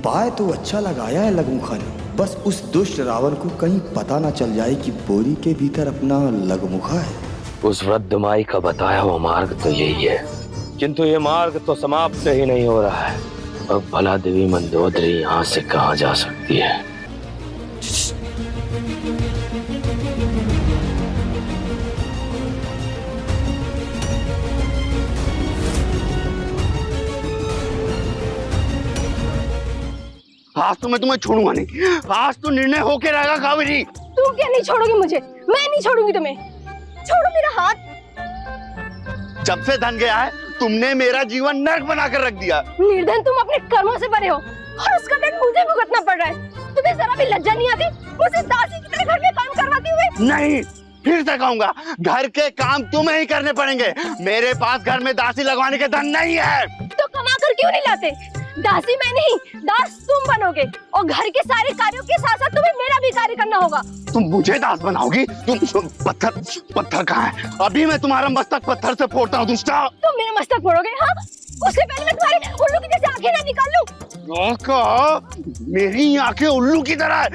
उपाय तो अच्छा लगाया है लगमुखा ने, बस उस दुष्ट रावण को कहीं पता ना चल जाए कि बोरी के भीतर अपना लगमुखा है। उस वृद्ध माई का बताया हुआ मार्ग तो यही है, किंतु ये मार्ग तो समाप्त ही नहीं हो रहा है। अब भला देवी मंदोदरी यहाँ से कहाँ जा सकती है? आज तो मैं तुम्हें छोड़ूंगा नहीं, आज तो निर्णय होके रहेगा कावेरी। तुम क्या नहीं छोड़ोगी मुझे? मैं नहीं छोड़ूंगी तुम्हें। छोड़ो मेरा हाथ। जब से धन गया है तुमने मेरा जीवन नर्क बनाकर रख दिया। निर्धन, तुम अपने कर्मों से बने हो और उसका दंड मुझे भुगतना पड़ रहा है। तुम्हें जरा भी लज्जा नहीं आती मुझे दासी की तरह घर में काम करवाते हुए? नहीं, फिर से कहूंगा, घर के काम तुम्हें ही करने पड़ेंगे। मेरे पास घर में दासी लगवाने के धन नहीं है। तो कमा कर क्यों नहीं लाते? दासी मैं नहीं, दास तुम बनोगे और घर के सारे कार्यों के साथ साथ तुम्हें मेरा भी कार्य करना होगा। तुम मुझे दास बनाओगी? तुम पत्थर कहाँ है? अभी मैं तुम्हारा मस्तक पत्थर से फोड़ता हूँ दुष्टा। तुम मेरा मस्तक फोड़ोगे? हाँ, उससे पहले मैं तुम्हारी उल्लू की जैसे आंखें ना निकाल लूं। मेरी आंखें उल्लू की तरह है।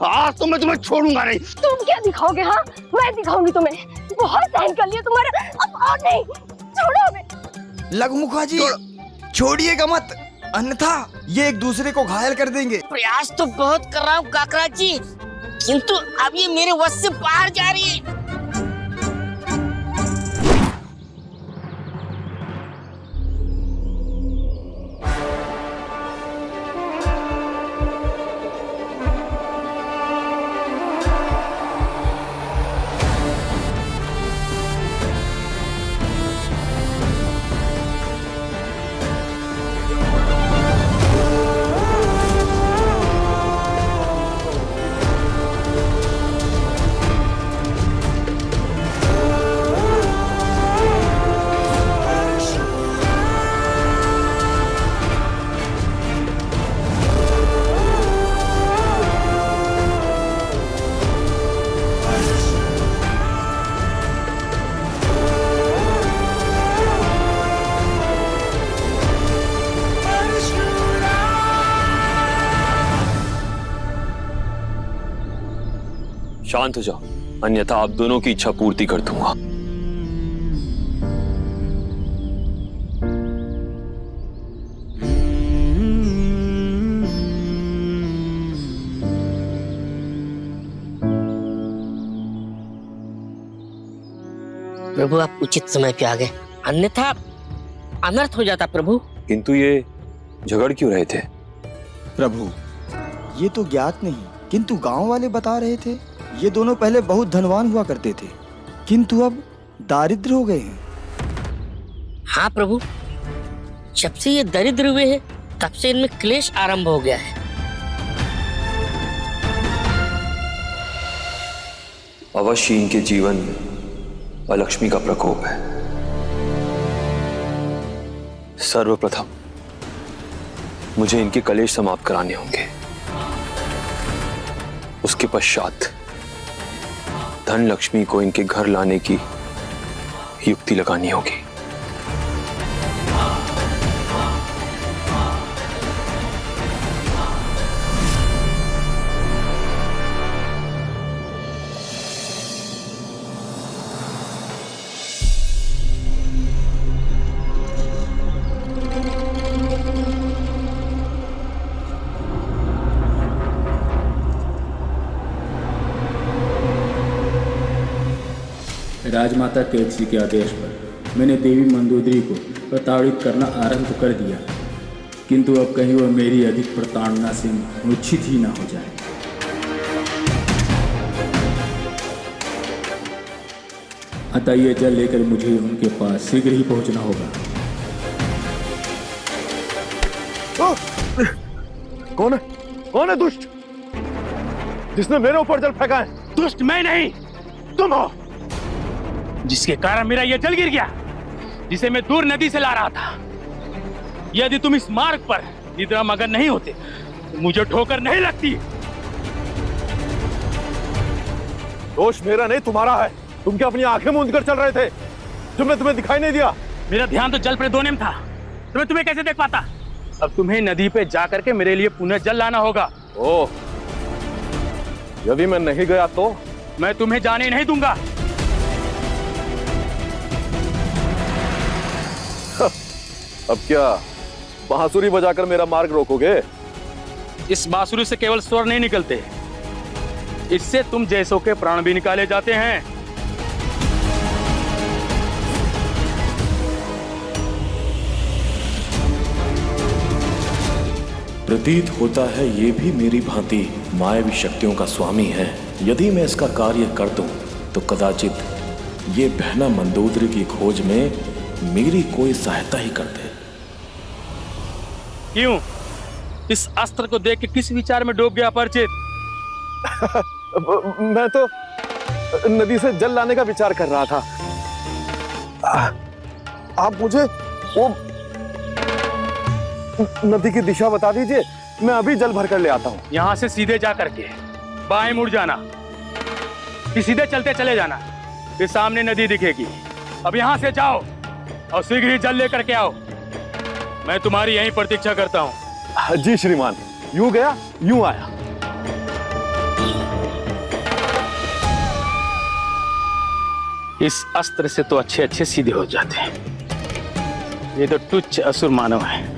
आज तो मैं तुम्हें छोड़ूंगा नहीं। तुम क्या दिखाओगे? हाँ, मैं दिखाऊंगी तुम्हें। बहुत सहन कर लिया तुम्हारा, अब और नहीं। छोड़ो हमें। लगमुखा जी छोड़िएगा मत, अन्यथा ये एक दूसरे को घायल कर देंगे। प्रयास तो बहुत कर रहा हूँ काकरा जी, किंतु अब ये मेरे वश से बाहर जा रही है। शांत हो जाओ, अन्यथा आप दोनों की इच्छा पूर्ति कर दूंगा। प्रभु आप उचित समय पे आ गए, अन्यथा अनर्थ हो जाता प्रभु। किंतु ये झगड़ क्यों रहे थे? प्रभु ये तो ज्ञात नहीं, किंतु गांव वाले बता रहे थे ये दोनों पहले बहुत धनवान हुआ करते थे, किंतु अब दारिद्र हो गए हैं। हाँ प्रभु, जब से ये दरिद्र हुए हैं तब से इनमें क्लेश आरंभ हो गया है। अवश्य इनके जीवन में अलक्ष्मी का प्रकोप है। सर्वप्रथम मुझे इनके कलेश समाप्त कराने होंगे, उसके पश्चात धन लक्ष्मी को इनके घर लाने की युक्ति लगानी होगी। राजमाता कैकसी के आदेश पर मैंने देवी मंदोदरी को प्रताड़ित करना आरंभ कर दिया, किंतु अब कहीं वह मेरी अधिक प्रताड़ना से मूर्छित ही ना हो जाए। अतः ये जल लेकर मुझे उनके पास शीघ्र ही पहुंचना होगा। कौन है दुष्ट जिसने मेरे ऊपर जल फेंका है? दुष्ट मैं नहीं, तुम हो, जिसके कारण मेरा यह जल गिर गया, जिसे मैं दूर नदी से ला रहा था। यदि तुम इस मार्ग पर निद्रा मगन नहीं होते तो मुझे ठोकर नहीं लगती। दोष मेरा नहीं तुम्हारा है। तुम क्या अपनी आंखें मूंद कर चल रहे थे? तुम्हें दिखाई नहीं दिया? मेरा ध्यान तो जल पर धोने में था, तो मैं तुम्हें कैसे देख पाता? अब तुम्हें नदी पे जा करके मेरे लिए पुनः जल लाना होगा। ओह, यदि मैं नहीं गया तो? मैं तुम्हें जाने नहीं दूंगा। अब क्या बांसुरी बजाकर मेरा मार्ग रोकोगे? इस बांसुरी से केवल स्वर नहीं निकलते, इससे तुम जैसों के प्राण भी निकाले जाते हैं। प्रतीत होता है ये भी मेरी भांति मायावी शक्तियों का स्वामी है। यदि मैं इसका कार्य कर दूं तो कदाचित ये बहना मंदोदरी की खोज में मेरी कोई सहायता ही कर दे। क्यों? इस अस्त्र को देख के किस विचार में डूब गया परिचित? मैं तो नदी से जल लाने का विचार कर रहा था। आप मुझे वो नदी की दिशा बता दीजिए, मैं अभी जल भर कर ले आता हूँ। यहाँ से सीधे जा करके बाएं मुड़ जाना, फिर सीधे चलते चले जाना, फिर सामने नदी दिखेगी। अब यहाँ से जाओ और शीघ्र ही जल लेकर के आओ। मैं तुम्हारी यहीं प्रतीक्षा करता हूँ। जी श्रीमान, यूं गया यूं आया। इस अस्त्र से तो अच्छे अच्छे सीधे हो जाते हैं, ये तो तुच्छ असुर मानव है।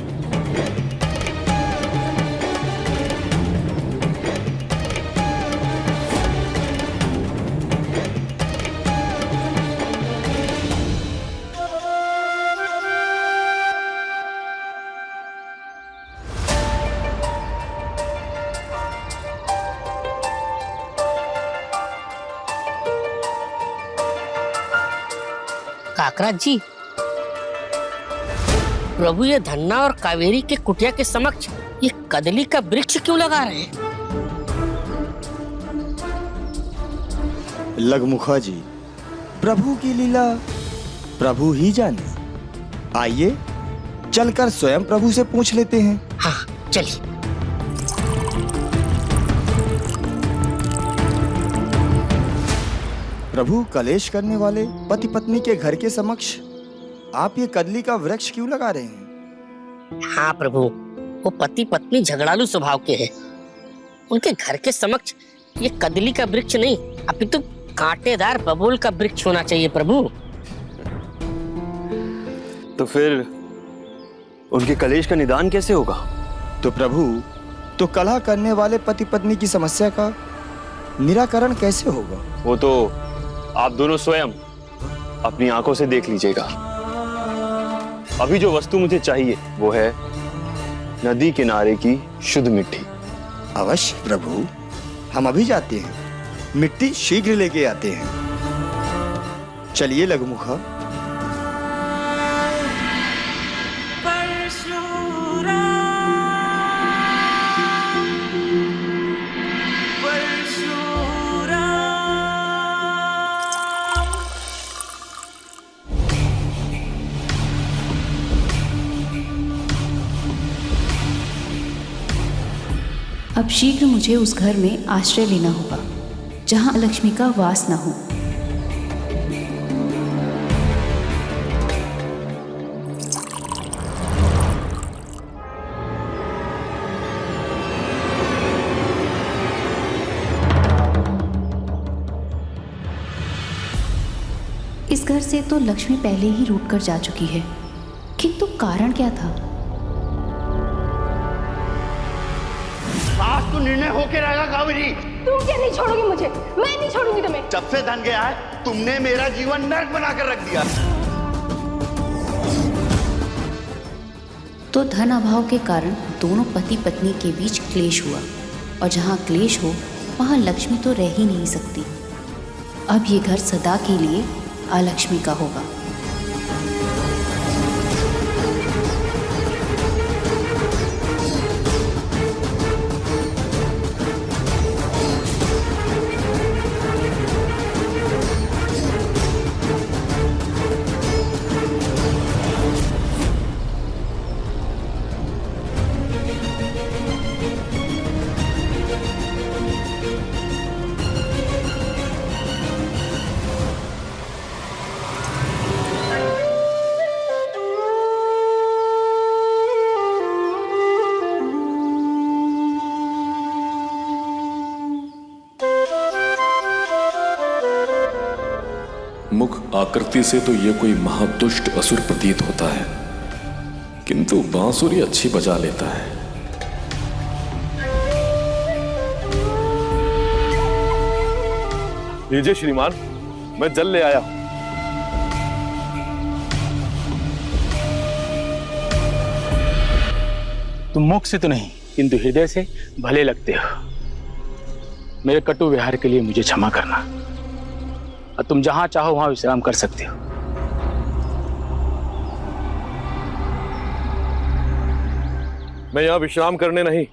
काकराज जी, प्रभु ये धन्ना और कावेरी के कुटिया के समक्ष ये कदली का वृक्ष क्यों लगा रहे हैं? लगमुखा जी, प्रभु की लीला प्रभु ही जाने। आइए चलकर स्वयं प्रभु से पूछ लेते हैं। हाँ चलिए। प्रभु, कलेश करने वाले पति पत्नी के घर के समक्ष आप ये कदली का वृक्ष क्यों लगा रहे हैं? हाँ प्रभु, वो पति पत्नी झगड़ालू स्वभाव के हैं। उनके घर के समक्ष ये कदली का वृक्ष नहीं, अपितु कांटेदार बबूल का वृक्ष होना चाहिए प्रभु। तो फिर उनके कलेश का निदान कैसे होगा? तो प्रभु, तो कलह करने वाले पति पत्नी की समस्या का निराकरण कैसे होगा? वो तो आप दोनों स्वयं अपनी आंखों से देख लीजिएगा। अभी जो वस्तु मुझे चाहिए वो है नदी किनारे की शुद्ध मिट्टी। अवश्य प्रभु, हम अभी जाते हैं, मिट्टी शीघ्र लेके आते हैं। चलिए लगमुखा। अब शीघ्र मुझे उस घर में आश्रय लेना होगा जहां लक्ष्मी का वास न हो। इस घर से तो लक्ष्मी पहले ही रूठ कर जा चुकी है, किंतु कारण क्या था? आज तो निर्णय होके रहेगा कावेरी। तुम क्या नहीं छोड़ोगी मुझे? मैं नहीं छोड़ूंगी तुम्हें। जब से धन गया है तुमने मेरा जीवन नर्क बनाकर रख दिया। तो धन अभाव के कारण दोनों पति पत्नी के बीच क्लेश हुआ, और जहाँ क्लेश हो वहाँ लक्ष्मी तो रह ही नहीं सकती। अब ये घर सदा के लिए अलक्ष्मी का होगा। प्रमुख आकृति से तो ये कोई महादुष्ट असुर प्रतीत होता है, किंतु बांसुरी अच्छी बजा लेता है। लीजिए श्रीमान, मैं जल ले आया हूं। तुम मुख से तो नहीं किंतु हृदय से भले लगते हो। मेरे कटु व्यवहार के लिए मुझे क्षमा करना, और तुम जहां चाहो वहां विश्राम कर सकते हो। मैं यहां विश्राम करने नहीं,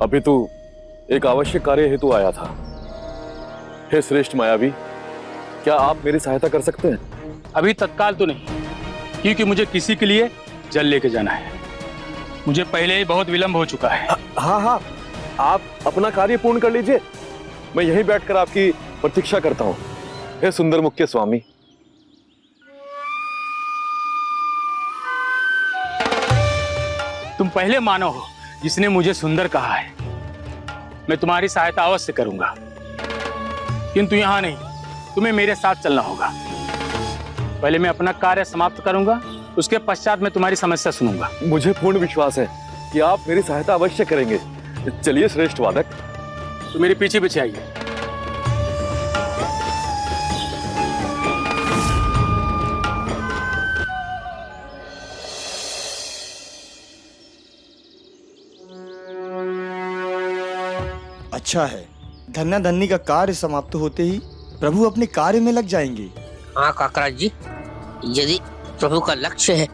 अभी तो एक आवश्यक कार्य हेतु आया था। हे श्रेष्ठ मायावी, क्या आप मेरी सहायता कर सकते हैं? अभी तत्काल तो नहीं, क्योंकि मुझे किसी के लिए जल लेके जाना है। मुझे पहले ही बहुत विलंब हो चुका है। हाँ हाँ, आप अपना कार्य पूर्ण कर लीजिए, मैं यहीं बैठकर आपकी प्रतीक्षा करता हूँ। हे सुंदर मुख के स्वामी। तुम पहले मानव हो जिसने मुझे सुंदर कहा है। मैं तुम्हारी सहायता अवश्य करूंगा, किंतु यहां नहीं, तुम्हें मेरे साथ चलना होगा। पहले मैं अपना कार्य समाप्त करूंगा, उसके पश्चात मैं तुम्हारी समस्या सुनूंगा। मुझे पूर्ण विश्वास है कि आप मेरी सहायता अवश्य करेंगे। चलिए श्रेष्ठ वादक। तो मेरे पीछे पीछे आइए। अच्छा है, धन्ना धन्नी का कार्य समाप्त होते ही प्रभु अपने कार्य में लग जाएंगे। हाँ काकराज जी, यदि प्रभु का लक्ष्य है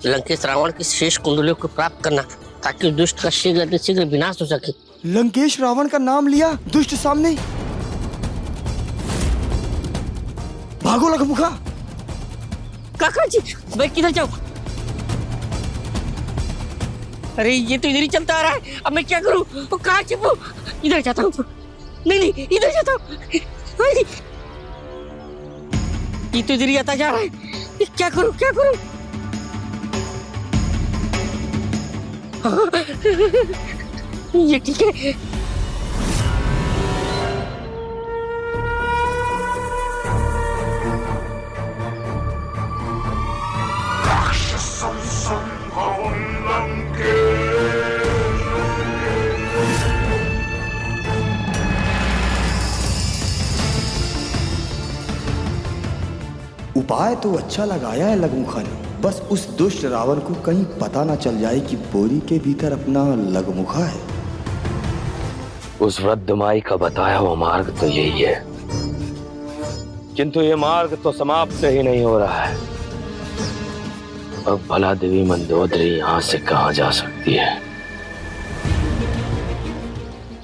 लंकेश रावण की शेष कुंडलियों को प्राप्त करना, ताकि दुष्ट का शीघ्र विनाश हो सके। लंकेश रावण का नाम लिया दुष्ट सामने। भागो लखमुखा। काकराज जी, मैं किधर जाऊं? अरे ये तो इधर ही चलता आ रहा है, अब मैं क्या करूं? वो कहाँ छिपूं? इधर जाता हूँ। नहीं, इधर जाता हूँ। ये तो इधर ही आता जा रहा है, क्या करूं? ये ठीक है। उपाय तो अच्छा लगाया है लघुमुखा ने, बस उस दुष्ट रावण को कहीं पता ना चल जाए कि बोरी के भीतर अपना लघुमुखा है। उस वृद्ध माई का बताया हुआ मार्ग तो यही है, किंतु ये मार्ग तो समाप्त ही नहीं हो रहा है। अब भला देवी मंदोदरी यहाँ से कहाँ जा सकती है?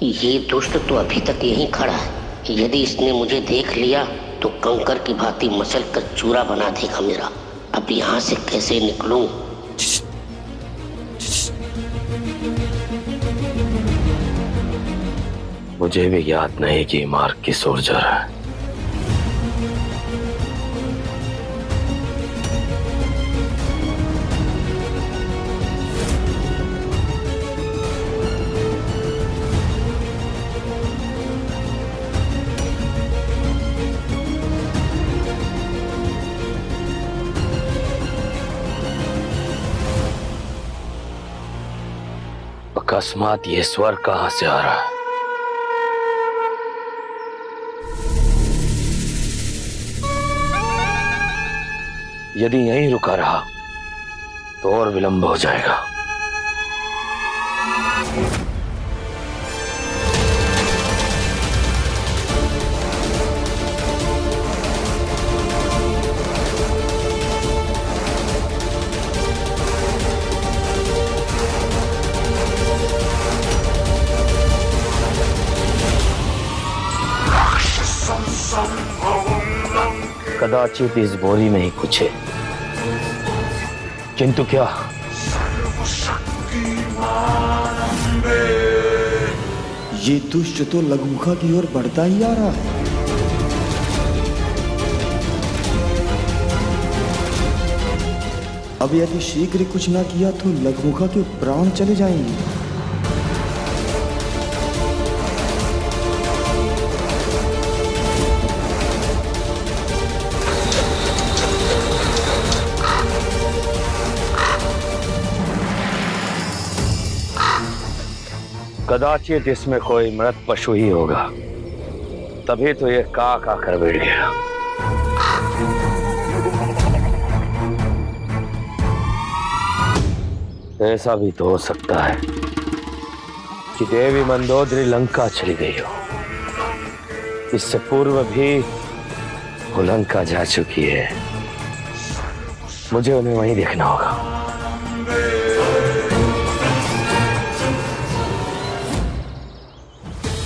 ये दुष्ट तो अभी तक यहीं खड़ा है। यदि इसने मुझे देख लिया तो कंकर की भांति मसल कर चूरा बना देगा मेरा। अब यहाँ से कैसे निकलूं? मुझे भी याद नहीं कि मार्ग किस ओर जा रहा है। अकस्मात ये स्वर कहां से आ रहा है? यदि यहीं रुका रहा तो और विलंब हो जाएगा। कदाचित इस बोरी में ही कुछ है, किंतु क्या? ये दुष्ट तो लघुमुखा की ओर बढ़ता ही आ रहा है। अब यदि शीघ्र कुछ ना किया तो लघुमुखा के प्राण चले जाएंगे। कदाचित इसमें कोई मृत पशु ही होगा, तभी तो ये काक आकर बैठ गया। ऐसा भी तो हो सकता है कि देवी मंदोदरी लंका चली गई हो। इससे पूर्व भी वो लंका जा चुकी है। मुझे उन्हें वहीं देखना होगा।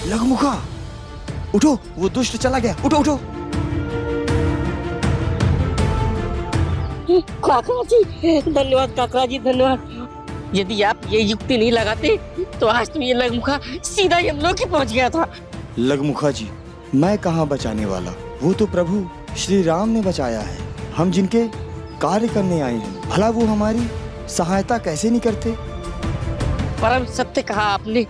लघुमुखा, उठो, वो दुष्ट चला गया। उठो उठो। काका जी धन्यवाद, काका जी धन्यवाद। यदि आप ये युक्ति नहीं लगाते तो आज तो ये लघुमुखा सीधा यमलोक पहुंच गया था। लघुमुखा जी, मैं कहाँ बचाने वाला, वो तो प्रभु श्री राम ने बचाया है। हम जिनके कार्य करने आए हैं, भला वो हमारी सहायता कैसे नहीं करते। परम सत्य कहा आपने।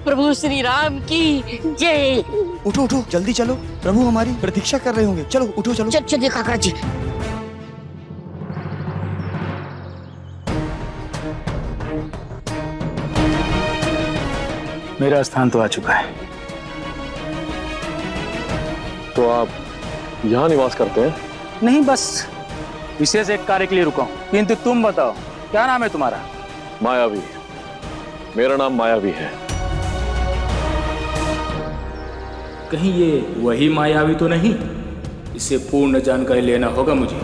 प्रभु श्री राम की जय। उठो उठो, जल्दी चलो, प्रभु हमारी प्रतीक्षा कर रहे होंगे। चलो उठो चलो। चलिए काका जी। मेरा स्थान तो आ चुका है। तो आप यहाँ निवास करते हैं? नहीं, बस विशेष एक कार्य के लिए रुका हूं। किंतु तुम बताओ, क्या नाम है तुम्हारा? मायावी। मेरा नाम मायावी है। कहीं ये वही मायावी तो नहीं? इसे पूर्ण जानकारी लेना होगा मुझे।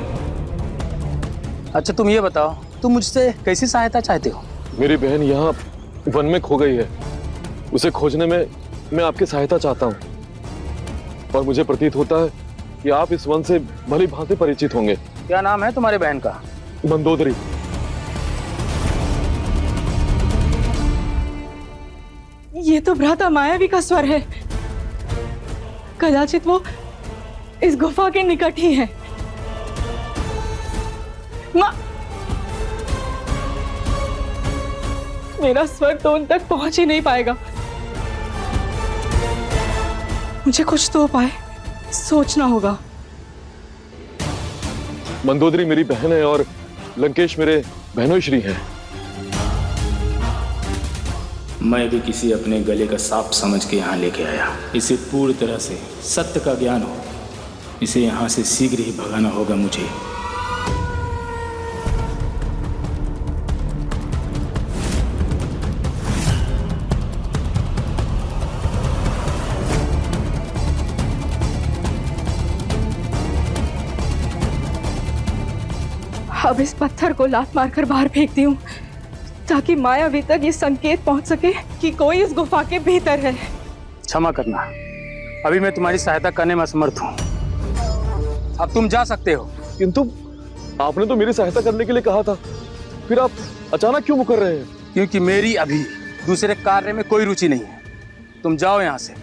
अच्छा तुम ये बताओ, तुम मुझसे कैसी सहायता चाहते हो? मेरी बहन यहाँ वन में खो गई है। उसे खोजने में मैं आपकी सहायता चाहता हूँ। और मुझे प्रतीत होता है कि आप इस वन से भली भांति परिचित होंगे। क्या नाम है तुम्हारे बहन का? मंदोदरी। ये तो भ्राता मायावी का स्वर है। कदाचित वो इस गुफा के निकट ही है। मेरा स्वर तो उन तक पहुंच ही नहीं पाएगा। मुझे कुछ तो उपाय सोचना होगा। मंदोदरी मेरी बहन है और लंकेश मेरे बहनोई हैं। मैं भी किसी अपने गले का सांप समझ के यहाँ लेके आया। इसे पूरी तरह से सत्य का ज्ञान हो। इसे यहाँ से शीघ्र ही भगाना होगा मुझे। अब इस पत्थर को लात मारकर बाहर फेंकती हूँ ताकि मायावी तक ये संकेत पहुंच सके कि कोई इस गुफा के भीतर है। क्षमा करना, अभी मैं तुम्हारी सहायता करने में असमर्थ हूँ। अब तुम जा सकते हो। किंतु आपने तो मेरी सहायता करने के लिए कहा था, फिर आप अचानक क्यों मुकर रहे हैं? क्योंकि मेरी अभी दूसरे कार्य में कोई रुचि नहीं है। तुम जाओ यहाँ से।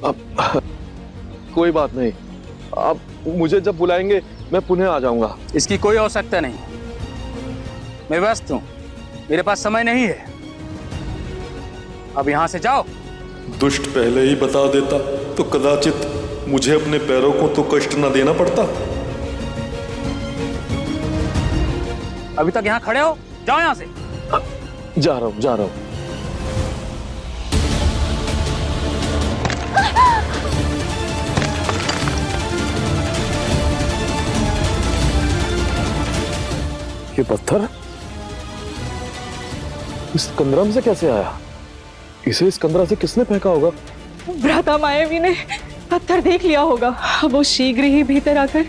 अब कोई बात नहीं, आप मुझे जब बुलाएंगे मैं पुनः आ जाऊंगा। इसकी कोई आवश्यकता नहीं, मैं व्यस्त हूँ, मेरे पास समय नहीं है। अब यहाँ से जाओ। दुष्ट पहले ही बता देता तो कदाचित मुझे अपने पैरों को तो कष्ट न देना पड़ता। अभी तक यहाँ खड़े हो, जाओ यहाँ से। जा रहा हूँ, जा रहा हूँ। ये पत्थर इस कंदरम से कैसे आया? इसे इस कंदरा से किसने फेंका होगा? भ्राता मायावी ने पत्थर देख लिया होगा। वो शीघ्र ही भीतर आकर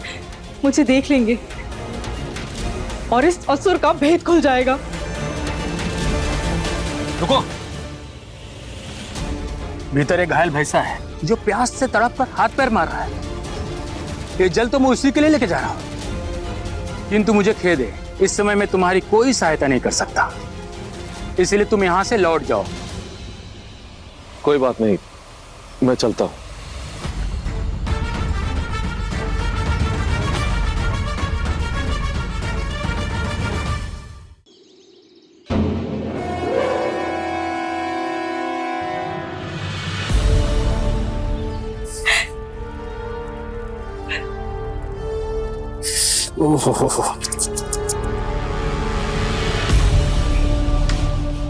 मुझे देख लेंगे और इस असुर का भेद खुल जाएगा। रुको। भीतर एक घायल भैंसा है जो प्यास से तड़प कर हाथ पैर मार रहा है। ये जल तो मैं उसी के लिए लेके जा रहा हूं, किंतु मुझे खेद है, इस समय मैं तुम्हारी कोई सहायता नहीं कर सकता। इसलिए तुम यहां से लौट जाओ। कोई बात नहीं, मैं चलता हूं।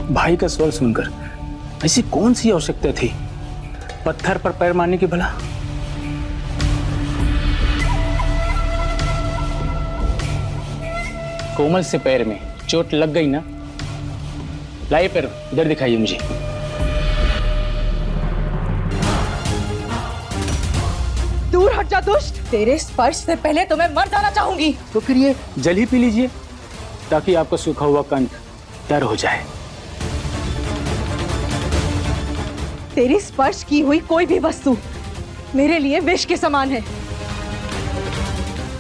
भाई का स्वर सुनकर ऐसी कौन सी आवश्यकता थी पत्थर पर पैर मारने की भला? कोमल से पैर में चोट लग गई ना? लाइए पैर इधर दिखाइए मुझे। दूर हट जा दुष्ट, तेरे स्पर्श से पहले तो मैं मर जाना चाहूंगी। तो फिर ये जल ही पी लीजिए ताकि आपका सूखा हुआ कंठ तर हो जाए। तेरी स्पर्श की हुई कोई भी वस्तु मेरे लिए विष के समान है।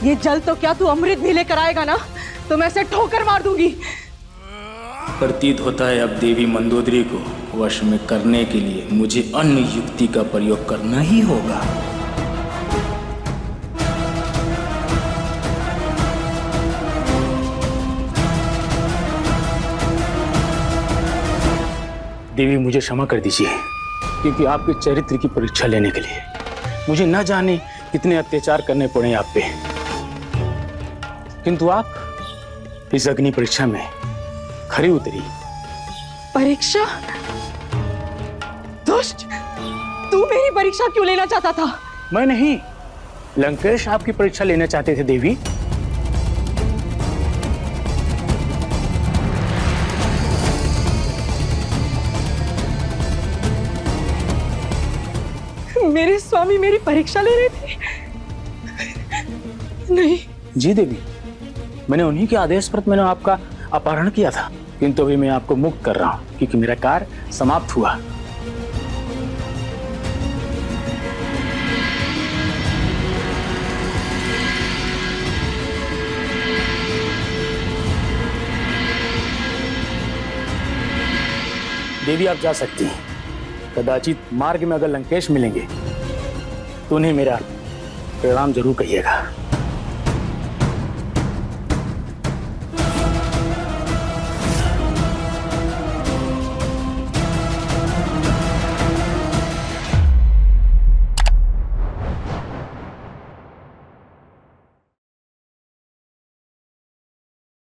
ये जल तो क्या तू अमृत भी लेकर आएगा ना, तो मैं इसे ठोकर मार दूंगी। प्रतीत होता है अब देवी मंदोदरी को वश में करने के लिए मुझे अन्य युक्ति का प्रयोग करना ही होगा। देवी मुझे क्षमा कर दीजिए, क्योंकि आपके चरित्र की परीक्षा लेने के लिए मुझे न जाने कितने अत्याचार करने पड़े आप पे, किंतु आप इस अग्नि परीक्षा में खरी उतरी। परीक्षा? दुष्ट, तू मेरी परीक्षा क्यों लेना चाहता था? मैं नहीं, लंकेश आपकी परीक्षा लेना चाहते थे देवी। मेरे स्वामी मेरी परीक्षा ले रहे थे? नहीं। जी देवी, मैंने उन्हीं के आदेश पर मैंने आपका अपहरण किया था, किंतु अभी मैं आपको मुक्त कर रहा हूं क्योंकि मेरा कार्य समाप्त हुआ। देवी आप जा सकती हैं। कदाचित मार्ग में अगर लंकेश मिलेंगे तो उन्हें मेरा प्रणाम जरूर कहिएगा।